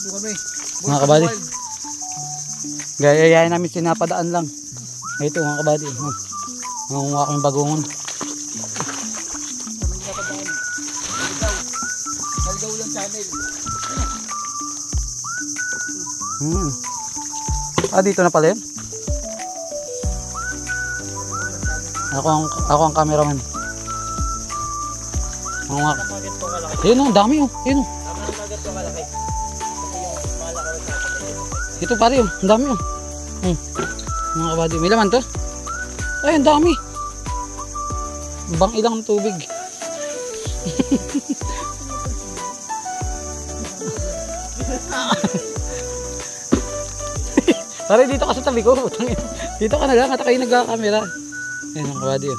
Mga kabady. Gayayain namin sinapadaan lang. Ito mga kabady. Nangunguha kami bagungon. Naligaw lang channel. Dito na pala yun. Ako ang cameraman. Ayun o, dami o. Ayun o. Ito pare o, ang dami o. Mga kabady, may laman to. Ay, ang dami. Bang ilang tubig. Pare, dito ka sa tabi ko. Dito ka na lang at kayo nagkakamera. Ayun ang kabady o.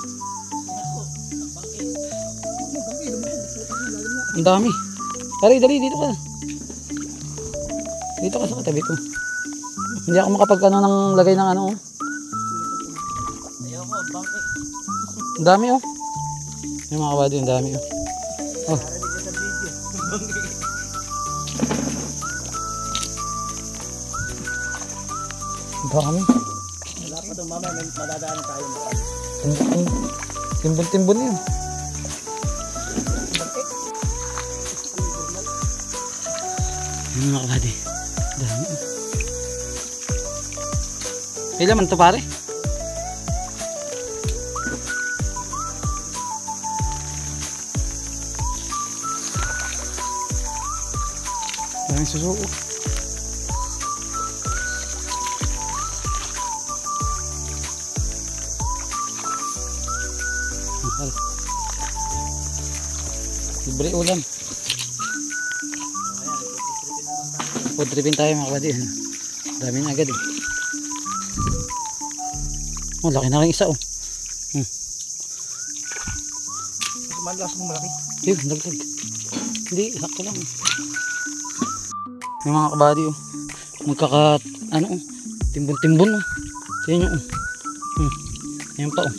Ang dami. Pare, dali, dito ka. Dito ka sa katabi ko. Hindi ako makapagkano ng lagay ng ano. Ayoko, bangke. Ang dami oh. Yung mga kabady, ang dami oh. Oh. Ang dami. Wala pa doon mamaya, may madadaanan tayo. Timbon-timbon yun. Yung mga kabady. Dami oh. May laman to pare? Daming susuko. Libre ulam. Food tripping tayo mga kabady. Dami na agad eh. Oh, laki na rin isa oh. Malas mo malaki. Yun, nagtag. Hindi, sakto lang. Yung mga kabady oh. Magkakat, ano oh. Timbon-timbon oh. Tignan nyo oh. Ayan pa oh.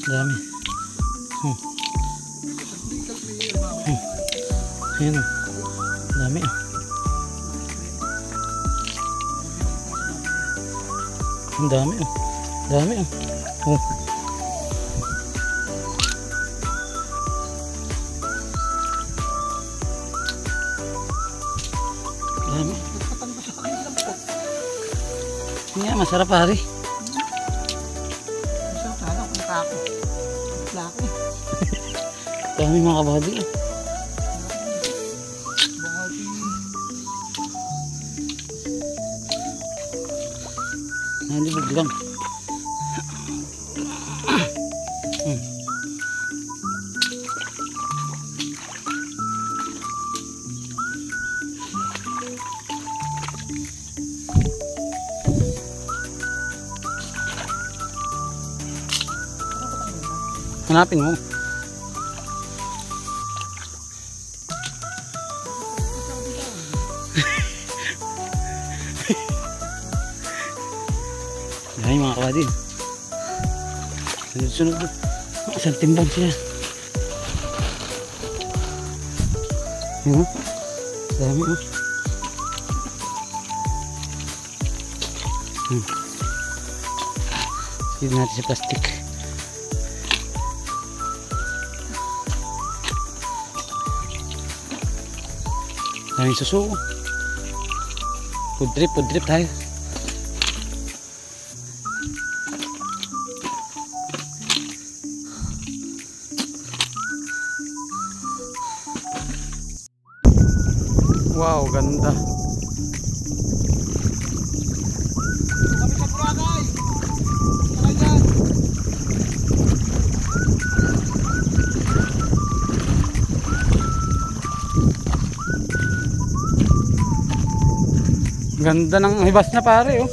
Dami. Ayan oh. Dami oh. Ang dami oh. Dami oh. Oh. Dami. Nga, masarap pare. Masarap sana kung tako. Laki. Dami mga kabady oh. Nalibog lang. Hanapin mo. Ay mga kabady. Sunod-sunod doon. Isang timbang siya. Yun o. Dami o. Sige natin sa plastic. Daming suso. Food trip tayo. Wow, ganda. Kami sa Boracay. Ayan. Ganda ng hibas na pare oh.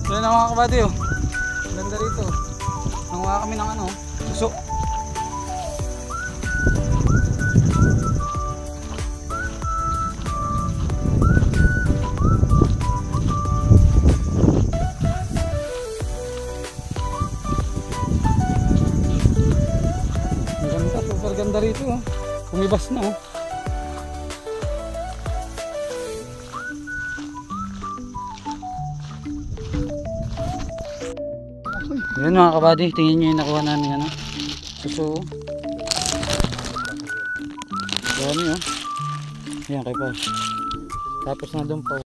Yan ang mga kabady oh. Ganda rito. Nanguha kami ng ano, suso. Ganda banda rito oh. Kumibas na oh. Yun mga kabady, tingin nyo yung nakuha namin ano. Suso. Dami oh. Yan kay Pao. Tapos na doon pa.